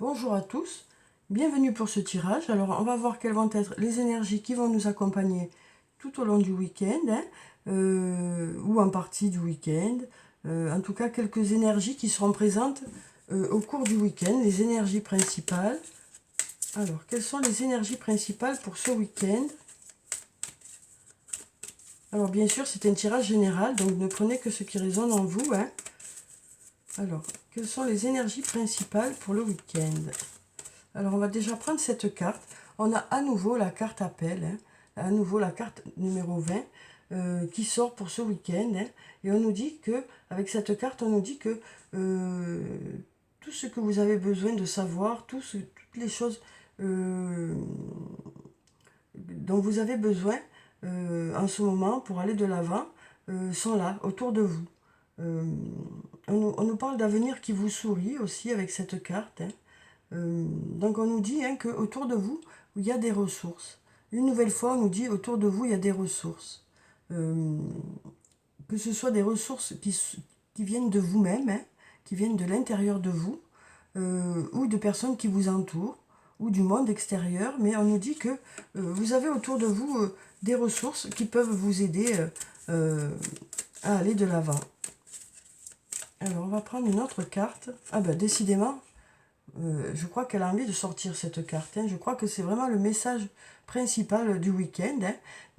Bonjour à tous, bienvenue pour ce tirage. Alors on va voir quelles vont être les énergies qui vont nous accompagner tout au long du week-end, ou en partie du week-end. En tout cas, quelques énergies qui seront présentes au cours du week-end, les énergies principales. Alors, quelles sont les énergies principales pour ce week-end? Alors bien sûr, c'est un tirage général, donc ne prenez que ce qui résonne en vous. Alors, quelles sont les énergies principales pour le week-end? Alors, on va déjà prendre cette carte. On a à nouveau la carte appel, à nouveau la carte numéro 20 qui sort pour ce week-end. Et on nous dit que, avec cette carte, on nous dit que tout ce que vous avez besoin de savoir, toutes les choses dont vous avez besoin en ce moment pour aller de l'avant sont là, autour de vous. Euh, on nous parle d'avenir qui vous sourit aussi avec cette carte. Donc on nous dit qu'autour de vous, il y a des ressources. Une nouvelle fois, on nous dit autour de vous, il y a des ressources. Euh, que ce soit des ressources qui viennent de vous-même, qui viennent de l'intérieur de vous, ou de personnes qui vous entourent, ou du monde extérieur, mais on nous dit que vous avez autour de vous des ressources qui peuvent vous aider à aller de l'avant. Alors on va prendre une autre carte. Ah ben décidément, je crois qu'elle a envie de sortir cette carte. Je crois que c'est vraiment le message principal du week-end.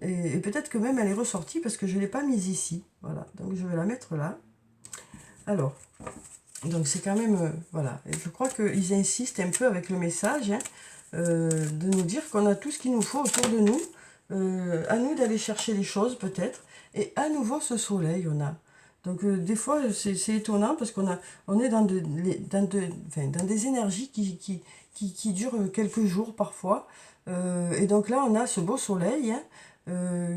Et peut-être que même elle est ressortie parce que je ne l'ai pas mise ici. Voilà, donc je vais la mettre là. Alors, donc c'est quand même... voilà, et je crois qu'ils insistent un peu avec le message de nous dire qu'on a tout ce qu'il nous faut autour de nous. À nous d'aller chercher les choses peut-être. Et à nouveau ce soleil, on a. Donc des fois c'est étonnant parce on est dans des énergies qui durent quelques jours parfois. Et donc là on a ce beau soleil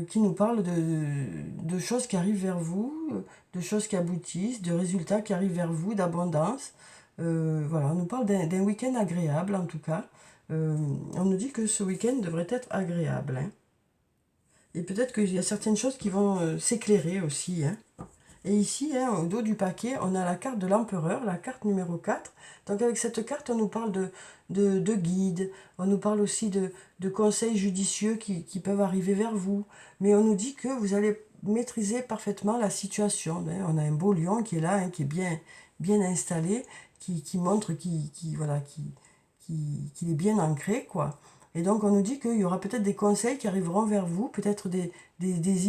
qui nous parle de choses qui arrivent vers vous, de choses qui aboutissent, de résultats qui arrivent vers vous, d'abondance. Voilà, on nous parle d'un week-end agréable en tout cas. On nous dit que ce week-end devrait être agréable. Et peut-être qu'il y a certaines choses qui vont s'éclairer aussi. Et ici, au dos du paquet, on a la carte de l'empereur, la carte numéro 4. Donc avec cette carte, on nous parle de guides, on nous parle aussi de conseils judicieux qui peuvent arriver vers vous. Mais on nous dit que vous allez maîtriser parfaitement la situation. On a un beau lion qui est là, qui est bien installé, qui montre qu'il est bien ancré, quoi. Et donc on nous dit qu'il y aura peut-être des conseils qui arriveront vers vous, peut-être des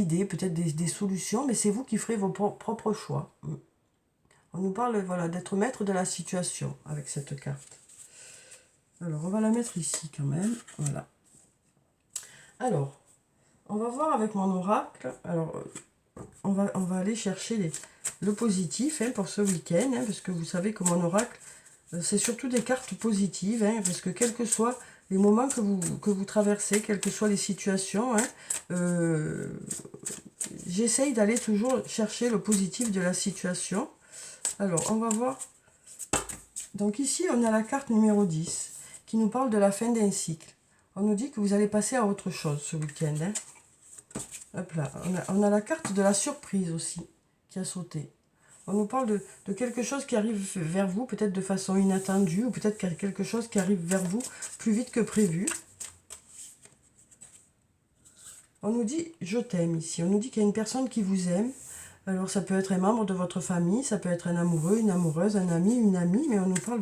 idées, peut-être des solutions, mais c'est vous qui ferez vos propres choix. On nous parle voilà, d'être maître de la situation avec cette carte. Alors on va la mettre ici quand même. Voilà. Alors, on va voir avec mon oracle. Alors, on va aller chercher le positif pour ce week-end, parce que vous savez que mon oracle, c'est surtout des cartes positives, parce que quels que soient les moments que vous traversez, quelles que soient les situations, j'essaye d'aller toujours chercher le positif de la situation. Alors, on va voir. Donc ici, on a la carte numéro 10 qui nous parle de la fin d'un cycle. On nous dit que vous allez passer à autre chose ce week-end. Hop là, on a la carte de la surprise aussi qui a sauté. On nous parle de quelque chose qui arrive vers vous, peut-être de façon inattendue, ou peut-être quelque chose qui arrive vers vous plus vite que prévu. On nous dit « je t'aime » ici. On nous dit qu'il y a une personne qui vous aime. Alors ça peut être un membre de votre famille, ça peut être un amoureux, une amoureuse, un ami, une amie, mais on nous parle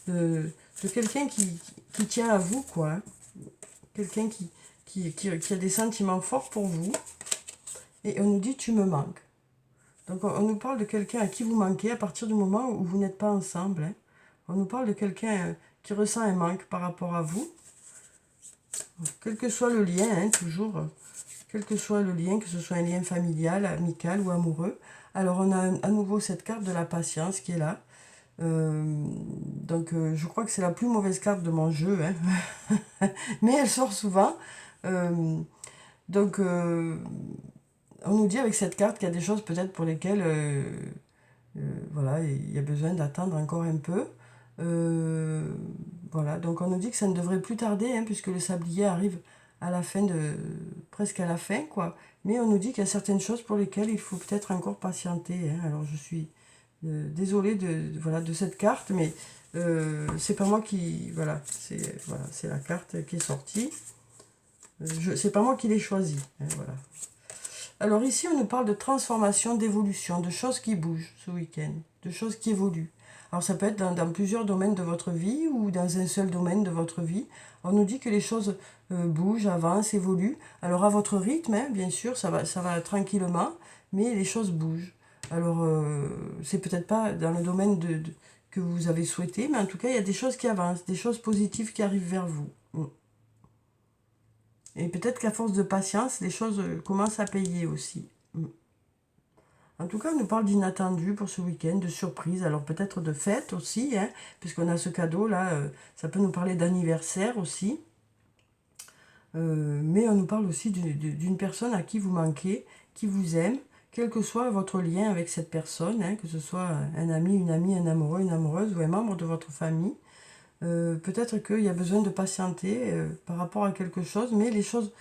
de quelqu'un qui tient à vous, quoi. Quelqu'un qui a des sentiments forts pour vous. Et on nous dit « tu me manques ». Donc on nous parle de quelqu'un à qui vous manquez à partir du moment où vous n'êtes pas ensemble. On nous parle de quelqu'un qui ressent un manque par rapport à vous. Quel que soit le lien, toujours, quel que soit le lien, que ce soit un lien familial, amical ou amoureux. Alors on a à nouveau cette carte de la patience qui est là. Donc je crois que c'est la plus mauvaise carte de mon jeu. Mais elle sort souvent. Donc on nous dit avec cette carte qu'il y a des choses peut-être pour lesquelles voilà, il y a besoin d'attendre encore un peu. Voilà, donc on nous dit que ça ne devrait plus tarder, puisque le sablier arrive à la fin presque à la fin, quoi. Mais on nous dit qu'il y a certaines choses pour lesquelles il faut peut-être encore patienter. Alors je suis désolée voilà, de cette carte, mais c'est pas moi qui... Voilà, c'est la carte qui est sortie. C'est pas moi qui l'ai choisie. Hein, voilà. Alors ici, on nous parle de transformation, d'évolution, de choses qui bougent ce week-end, de choses qui évoluent. Alors ça peut être dans plusieurs domaines de votre vie ou dans un seul domaine de votre vie. On nous dit que les choses bougent, avancent, évoluent. Alors à votre rythme, hein, bien sûr, ça va tranquillement, mais les choses bougent. Alors c'est peut-être pas dans le domaine que vous avez souhaité, mais en tout cas, il y a des choses qui avancent, des choses positives qui arrivent vers vous. Et peut-être qu'à force de patience, les choses commencent à payer aussi. En tout cas, on nous parle d'inattendu pour ce week-end, de surprise, alors peut-être de fête aussi, hein, puisqu'on a ce cadeau-là, ça peut nous parler d'anniversaire aussi. Mais on nous parle aussi d'une personne à qui vous manquez, qui vous aime, quel que soit votre lien avec cette personne, hein, que ce soit un ami, une amie, un amoureux, une amoureuse ou un membre de votre famille. Peut-être qu'il y a besoin de patienter par rapport à quelque chose, mais les choses,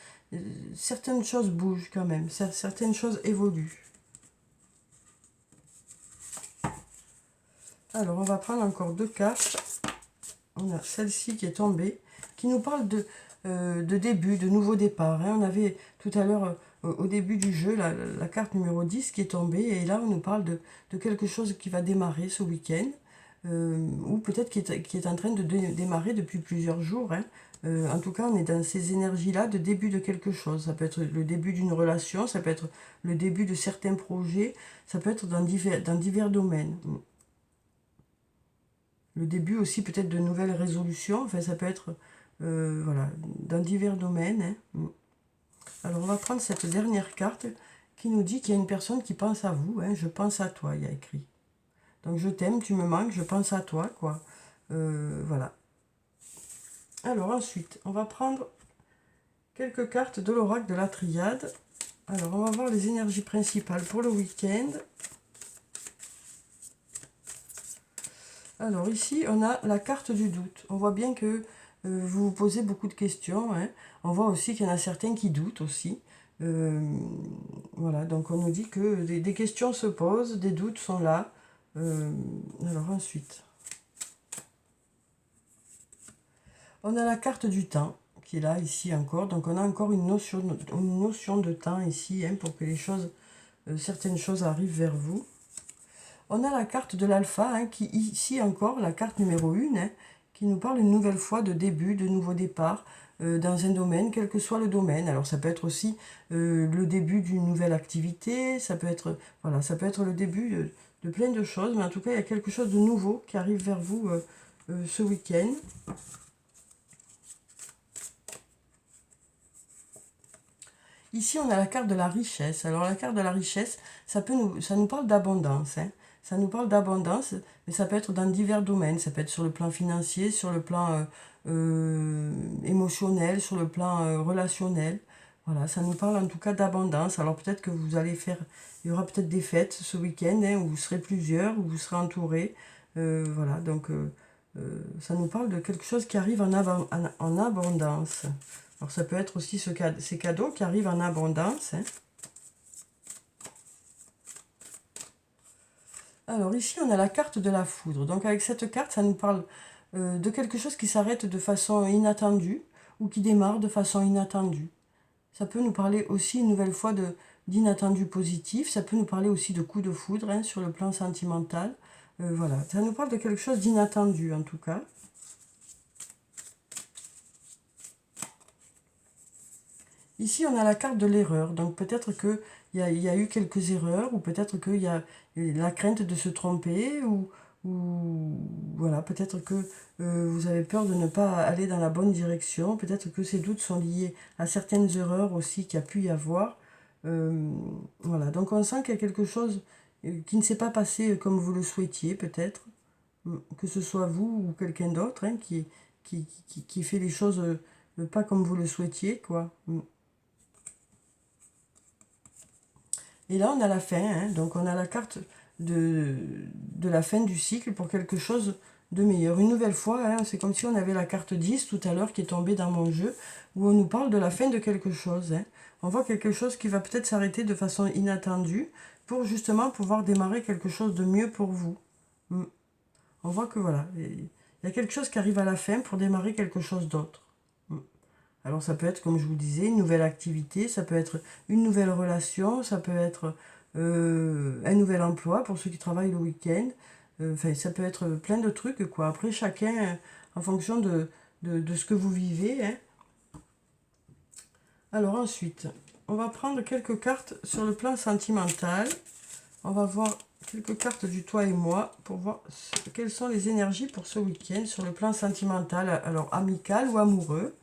certaines choses bougent quand même, certaines choses évoluent. Alors, on va prendre encore 2 cartes. On a celle-ci qui est tombée, qui nous parle de début, de nouveau départ. Hein. On avait tout à l'heure, au début du jeu, la carte numéro 10 qui est tombée, et là, on nous parle de quelque chose qui va démarrer ce week-end. Ou peut-être qui est en train de démarrer depuis plusieurs jours. Hein. En tout cas, on est dans ces énergies-là de début de quelque chose. Ça peut être le début d'une relation, ça peut être le début de certains projets, ça peut être dans divers domaines. Le début aussi peut-être de nouvelles résolutions, enfin ça peut être voilà, dans divers domaines. Hein. Alors on va prendre cette dernière carte qui nous dit qu'il y a une personne qui pense à vous. Hein. Je pense à toi, il y a écrit. Donc je t'aime, tu me manques, je pense à toi, quoi. Voilà. Alors ensuite, on va prendre quelques cartes de l'oracle de la triade. Alors on va voir les énergies principales pour le week-end. Alors ici, on a la carte du doute. On voit bien que vous vous posez beaucoup de questions. Hein. On voit aussi qu'il y en a certains qui doutent aussi. Voilà, donc on nous dit que des questions se posent, des doutes sont là. Alors ensuite, on a la carte du temps qui est là, ici encore. Donc on a encore une notion de temps ici, hein, pour que les choses, certaines choses arrivent vers vous. On a la carte de l'alpha, hein, qui ici encore, la carte numéro 1, hein, qui nous parle une nouvelle fois de début, de nouveau départ dans un domaine, quel que soit le domaine. Alors ça peut être aussi le début d'une nouvelle activité, ça peut être, voilà, ça peut être le début de plein de choses, mais en tout cas il y a quelque chose de nouveau qui arrive vers vous ce week-end. Ici, on a la carte de la richesse. Alors, la carte de la richesse, ça nous parle d'abondance. Hein. Ça nous parle d'abondance, mais ça peut être dans divers domaines. Ça peut être sur le plan financier, sur le plan émotionnel, sur le plan relationnel. Voilà, ça nous parle en tout cas d'abondance. Alors, peut-être que vous allez faire... Il y aura peut-être des fêtes ce week-end, hein, où vous serez plusieurs, où vous serez entourés. Voilà, donc ça nous parle de quelque chose qui arrive en abondance. Alors ça peut être aussi ces cadeaux qui arrivent en abondance. Hein. Alors ici, on a la carte de la foudre. Donc avec cette carte, ça nous parle de quelque chose qui s'arrête de façon inattendue ou qui démarre de façon inattendue. Ça peut nous parler aussi une nouvelle fois d'inattendu positif. Ça peut nous parler aussi de coup de foudre, hein, sur le plan sentimental. Voilà, ça nous parle de quelque chose d'inattendu en tout cas. Ici, on a la carte de l'erreur. Donc, peut-être qu'il y a eu quelques erreurs, ou peut-être qu'il y a la crainte de se tromper, ou voilà, peut-être que vous avez peur de ne pas aller dans la bonne direction. Peut-être que ces doutes sont liés à certaines erreurs aussi qu'il y a pu y avoir. Voilà, donc on sent qu'il y a quelque chose qui ne s'est pas passé comme vous le souhaitiez, peut-être. Que ce soit vous ou quelqu'un d'autre, hein, qui fait les choses pas comme vous le souhaitiez, quoi. Et là, on a la fin, hein, donc on a la carte de la fin du cycle pour quelque chose de meilleur. Une nouvelle fois, hein, c'est comme si on avait la carte 10 tout à l'heure qui est tombée dans mon jeu, où on nous parle de la fin de quelque chose. Hein. On voit quelque chose qui va peut-être s'arrêter de façon inattendue pour justement pouvoir démarrer quelque chose de mieux pour vous. On voit que voilà, Il y a quelque chose qui arrive à la fin pour démarrer quelque chose d'autre. Alors ça peut être, comme je vous disais, une nouvelle activité, ça peut être une nouvelle relation, ça peut être un nouvel emploi pour ceux qui travaillent le week-end. Enfin, ça peut être plein de trucs, quoi. Après, chacun, en fonction de ce que vous vivez. Hein. Alors ensuite, on va prendre quelques cartes sur le plan sentimental. On va voir quelques cartes du toi et moi pour voir quelles sont les énergies pour ce week-end sur le plan sentimental, alors amical ou amoureux.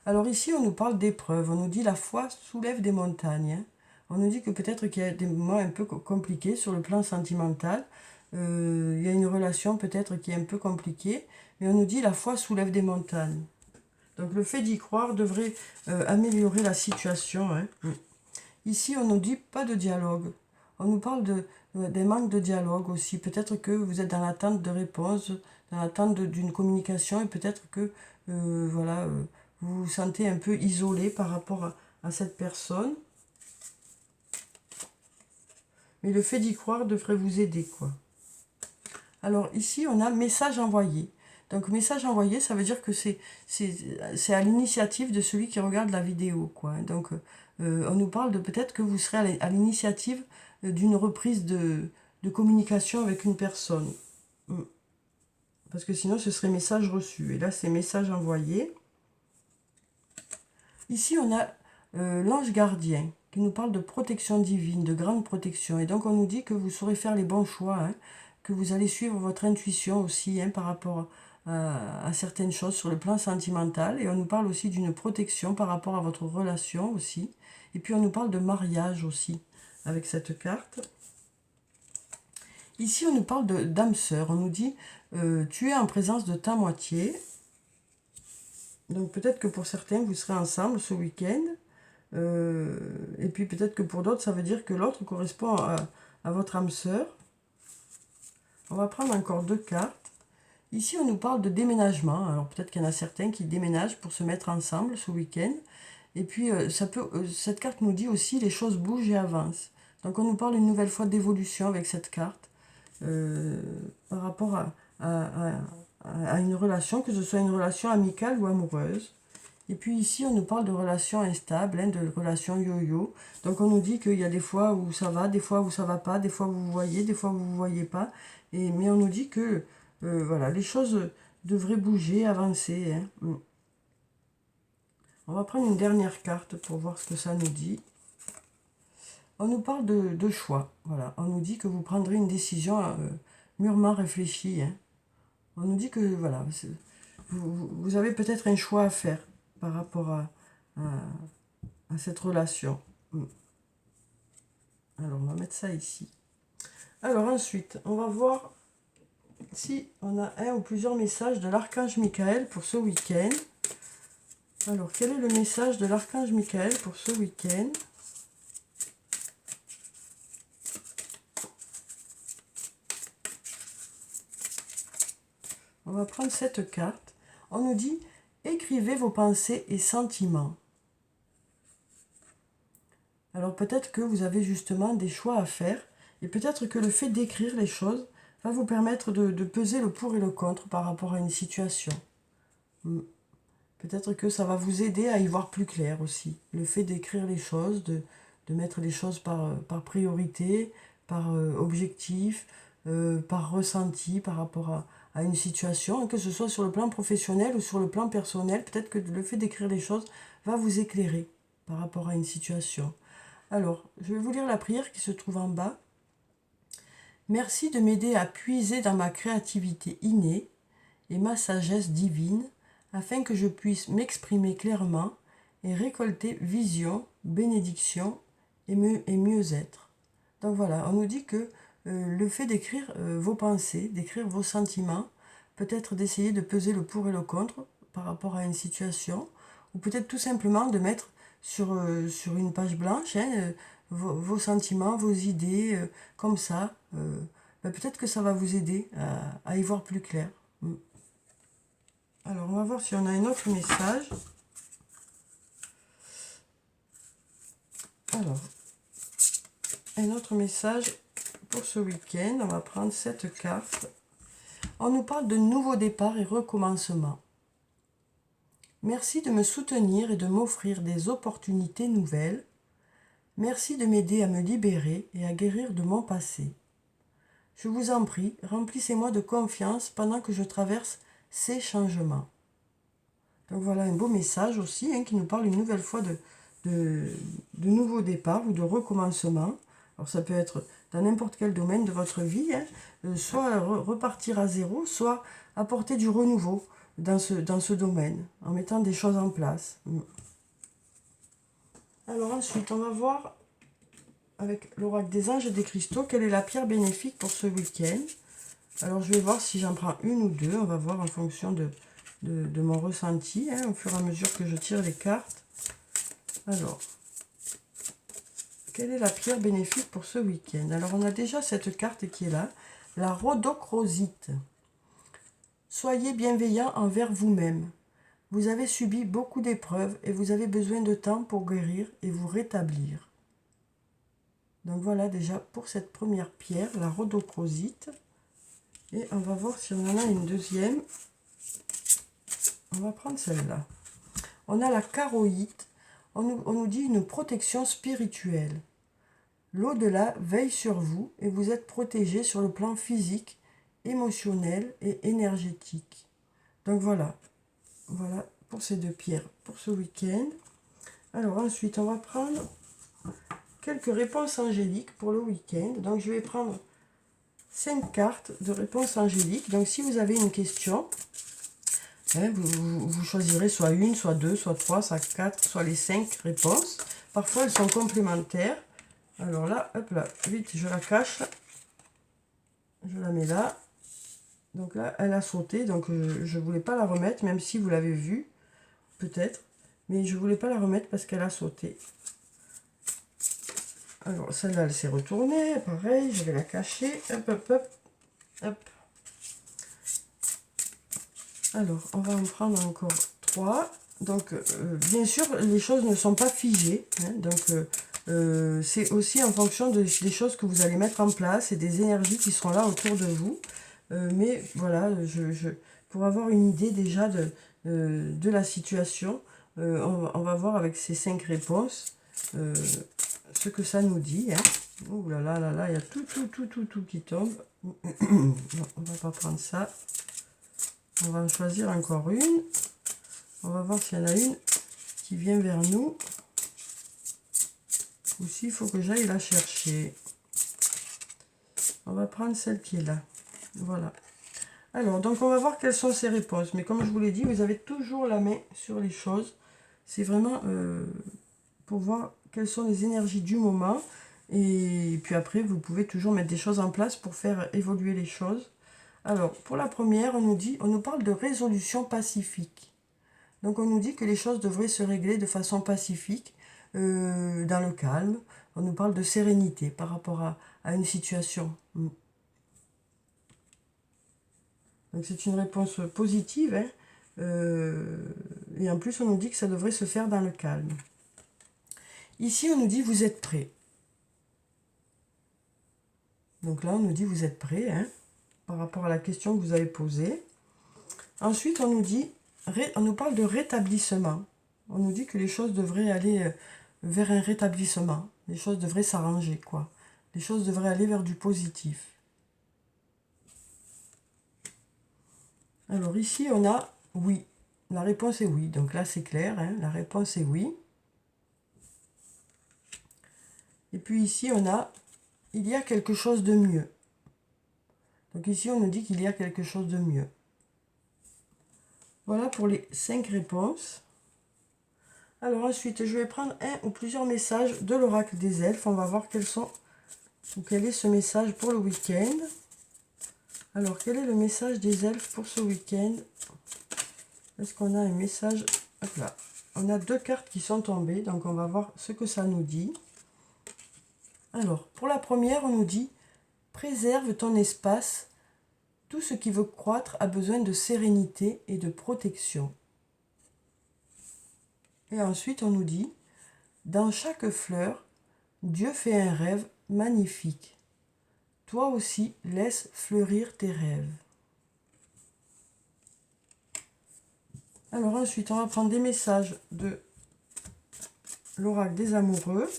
Alors ici, on nous parle d'épreuves. On nous dit la foi soulève des montagnes. Hein. On nous dit que peut-être qu'il y a des moments un peu compliqués sur le plan sentimental. Il y a une relation peut-être qui est un peu compliquée. Mais on nous dit la foi soulève des montagnes. Donc le fait d'y croire devrait améliorer la situation. Hein. Ici, on nous dit pas de dialogue. On nous parle des manques de dialogue aussi. Peut-être que vous êtes dans l'attente de réponses, dans l'attente d'une communication et peut-être que voilà, vous vous sentez un peu isolé par rapport à cette personne. Mais le fait d'y croire devrait vous aider, quoi. Alors ici, on a message envoyé. Donc message envoyé, ça veut dire que c'est à l'initiative de celui qui regarde la vidéo, quoi. Donc on nous parle de peut-être que vous serez à l'initiative d'une reprise de communication avec une personne. Parce que sinon, ce serait message reçu. Et là, c'est message envoyé. Ici, on a l'ange gardien qui nous parle de protection divine, de grande protection. Et donc, on nous dit que vous saurez faire les bons choix, hein, que vous allez suivre votre intuition aussi hein, par rapport à certaines choses sur le plan sentimental. Et on nous parle aussi d'une protection par rapport à votre relation aussi. Et puis, on nous parle de mariage aussi avec cette carte. Ici, on nous parle d'âme sœur. On nous dit, tu es en présence de ta moitié. Donc peut-être que pour certains, vous serez ensemble ce week-end. Et puis peut-être que pour d'autres, ça veut dire que l'autre correspond à votre âme sœur. On va prendre encore 2 cartes. Ici, on nous parle de déménagement. Alors peut-être qu'il y en a certains qui déménagent pour se mettre ensemble ce week-end. Et puis cette carte nous dit aussi les choses bougent et avancent. Donc on nous parle une nouvelle fois d'évolution avec cette carte. Par rapport à une relation, que ce soit une relation amicale ou amoureuse. Et puis ici, on nous parle de relations instables, hein, de relations yo-yo. Donc on nous dit qu'il y a des fois où ça va, des fois où ça va pas, des fois vous vous voyez, des fois vous vous voyez pas. Mais on nous dit que voilà, les choses devraient bouger, avancer. Hein. On va prendre une dernière carte pour voir ce que ça nous dit. On nous parle de choix. Voilà. On nous dit que vous prendrez une décision mûrement réfléchie. Hein. On nous dit que voilà, vous avez peut-être un choix à faire par rapport à cette relation. Alors, on va mettre ça ici. Alors ensuite, on va voir si on a un ou plusieurs messages de l'archange Michael pour ce week-end. Alors, quel est le message de l'archange Michael pour ce week-end ? On va prendre cette carte. On nous dit « Écrivez vos pensées et sentiments ». Alors peut-être que vous avez justement des choix à faire et peut-être que le fait d'écrire les choses va vous permettre de peser le pour et le contre par rapport à une situation. Peut-être que ça va vous aider à y voir plus clair aussi. Le fait d'écrire les choses, de mettre les choses par priorité, par objectif, par ressenti par rapport à une situation, que ce soit sur le plan professionnel ou sur le plan personnel, peut-être que le fait d'écrire les choses va vous éclairer par rapport à une situation. Alors, je vais vous lire la prière qui se trouve en bas. Merci de m'aider à puiser dans ma créativité innée et ma sagesse divine afin que je puisse m'exprimer clairement et récolter vision, bénédiction et mieux-être. Donc voilà, on nous dit que le fait d'écrire vos pensées, d'écrire vos sentiments, peut-être d'essayer de peser le pour et le contre par rapport à une situation, ou peut-être tout simplement de mettre sur une page blanche hein, vos sentiments, vos idées, comme ça. Peut-être que ça va vous aider à y voir plus clair. Alors, on va voir si on a un autre message. Alors, un autre message pour ce week-end. On va prendre cette carte. On nous parle de nouveaux départs et recommencements. Merci de me soutenir et de m'offrir des opportunités nouvelles. Merci de m'aider à me libérer et à guérir de mon passé. Je vous en prie, remplissez-moi de confiance pendant que je traverse ces changements. Donc voilà un beau message aussi qui nous parle une nouvelle fois de nouveaux départs ou de recommencement. Alors ça peut être dans n'importe quel domaine de votre vie, soit repartir à zéro, soit apporter du renouveau dans ce domaine, en mettant des choses en place. Alors ensuite, on va voir avec l'oracle des anges et des cristaux, quelle est la pierre bénéfique pour ce week-end. Alors je vais voir si j'en prends une ou deux, on va voir en fonction de mon ressenti, au fur et à mesure que je tire les cartes. Alors, quelle est la pierre bénéfique pour ce week-end? Alors on a déjà cette carte qui est là, la rhodochrosite. Soyez bienveillant envers vous-même. Vous avez subi beaucoup d'épreuves et vous avez besoin de temps pour guérir et vous rétablir. Donc voilà déjà pour cette première pierre, la rhodochrosite. Et on va voir si on en a une deuxième. On va prendre celle-là. On a la charoïte. On nous dit une protection spirituelle. L'au-delà veille sur vous et vous êtes protégé sur le plan physique, émotionnel et énergétique. Donc voilà. Voilà pour ces deux pierres pour ce week-end. Alors ensuite, on va prendre quelques réponses angéliques pour le week-end. Donc je vais prendre 5 cartes de réponses angéliques. Donc si vous avez une question, vous choisirez soit une, soit deux, soit trois, soit quatre, soit les 5 réponses. Parfois elles sont complémentaires. Alors là, hop là, vite, je la cache. Je la mets là. Donc là, elle a sauté. Donc je ne voulais pas la remettre, même si vous l'avez vue, peut-être. Mais je ne voulais pas la remettre parce qu'elle a sauté. Alors celle-là, elle s'est retournée. Pareil, je vais la cacher. Hop, hop, hop. Hop. Alors, on va en prendre encore 3. Donc, bien sûr, les choses ne sont pas figées. Donc, c'est aussi en fonction des choses que vous allez mettre en place et des énergies qui seront là autour de vous. Mais voilà, pour avoir une idée déjà de la situation, on va voir avec ces 5 réponses ce que ça nous dit. Ouh là là là là, il y a tout qui tombe. On va pas prendre ça. On va en choisir encore une. On va voir s'il y en a une qui vient vers nous. Ou s'il faut que j'aille la chercher. On va prendre celle qui est là. Voilà. Alors, donc on va voir quelles sont ces réponses. Mais comme je vous l'ai dit, vous avez toujours la main sur les choses. C'est vraiment pour voir quelles sont les énergies du moment. Et puis après, vous pouvez toujours mettre des choses en place pour faire évoluer les choses. Alors, pour la première, on nous parle de résolution pacifique. Donc, on nous dit que les choses devraient se régler de façon pacifique, dans le calme. On nous parle de sérénité par rapport à une situation. Donc, c'est une réponse positive. Et en plus, on nous dit que ça devrait se faire dans le calme. Ici, on nous dit vous êtes prêts. Donc là, on nous dit vous êtes prêts, par rapport à la question que vous avez posée. Ensuite, on nous parle de rétablissement. On nous dit que les choses devraient aller vers un rétablissement. Les choses devraient s'arranger, quoi. Les choses devraient aller vers du positif. Alors ici, on a oui. La réponse est oui. Donc là, c'est clair. La réponse est oui. Et puis ici, on a il y a quelque chose de mieux. Donc ici, on nous dit qu'il y a quelque chose de mieux. Voilà pour les 5 réponses. Alors ensuite, je vais prendre un ou plusieurs messages de l'oracle des elfes. On va voir quel est ce message pour le week-end. Alors, quel est le message des elfes pour ce week-end? Est-ce qu'on a un message? Hop là. On a 2 cartes qui sont tombées, donc on va voir ce que ça nous dit. Alors, pour la première, on nous dit « Préserve ton espace. Tout ce qui veut croître a besoin de sérénité et de protection. » Et ensuite, on nous dit « Dans chaque fleur, Dieu fait un rêve magnifique. Toi aussi, laisse fleurir tes rêves. » Alors ensuite, on va prendre des messages de l'oracle des amoureux.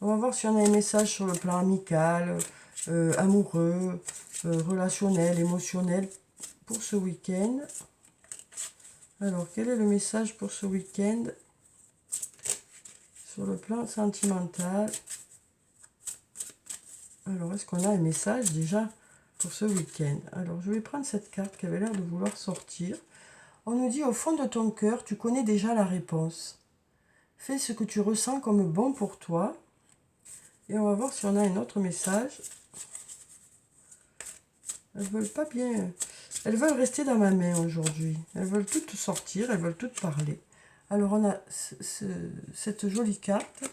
On va voir si on a un message sur le plan amical, amoureux, relationnel, émotionnel pour ce week-end. Alors, quel est le message pour ce week-end sur le plan sentimental? Alors, est-ce qu'on a un message déjà pour ce week-end? Alors, je vais prendre cette carte qui avait l'air de vouloir sortir. On nous dit, au fond de ton cœur, tu connais déjà la réponse. Fais ce que tu ressens comme bon pour toi. Et on va voir si on a un autre message. Elles veulent pas bien... Elles veulent rester dans ma main aujourd'hui. Elles veulent toutes sortir, elles veulent toutes parler. Alors on a cette jolie carte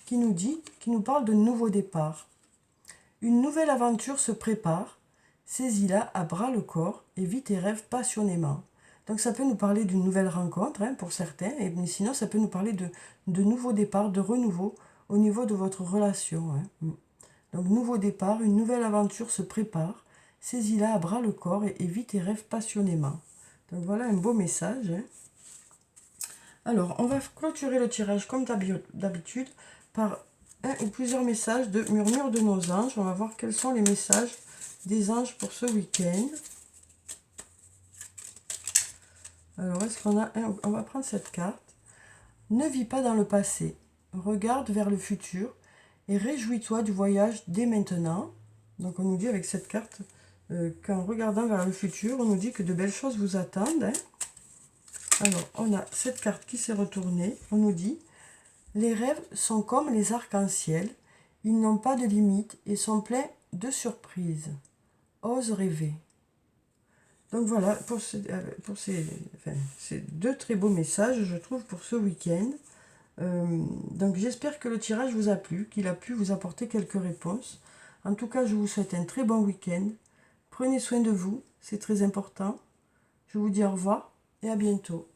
qui nous dit, qui nous parle de nouveau départ. Une nouvelle aventure se prépare. Saisis-la à bras le corps et vis tes rêves passionnément. Donc ça peut nous parler d'une nouvelle rencontre pour certains, mais sinon ça peut nous parler de nouveau départ, de renouveau au niveau de votre relation. Donc nouveau départ, une nouvelle aventure se prépare. Saisis-la à bras le corps et vis tes rêves passionnément. Donc voilà un beau message. Alors, on va clôturer le tirage comme d'habitude par un ou plusieurs messages de murmure de nos anges. On va voir quels sont les messages des anges pour ce week-end. Alors, est-ce qu'on a un... On va prendre cette carte. Ne vis pas dans le passé. Regarde vers le futur et réjouis-toi du voyage dès maintenant. Donc, on nous dit avec cette carte... qu'en regardant vers le futur, on nous dit que de belles choses vous attendent. Alors, on a cette carte qui s'est retournée. On nous dit, les rêves sont comme les arcs-en-ciel. Ils n'ont pas de limite et sont pleins de surprises. Ose rêver. Donc voilà, pour ces deux très beaux messages, je trouve, pour ce week-end. Donc j'espère que le tirage vous a plu, qu'il a pu vous apporter quelques réponses. En tout cas, je vous souhaite un très bon week-end. Prenez soin de vous, c'est très important. Je vous dis au revoir et à bientôt.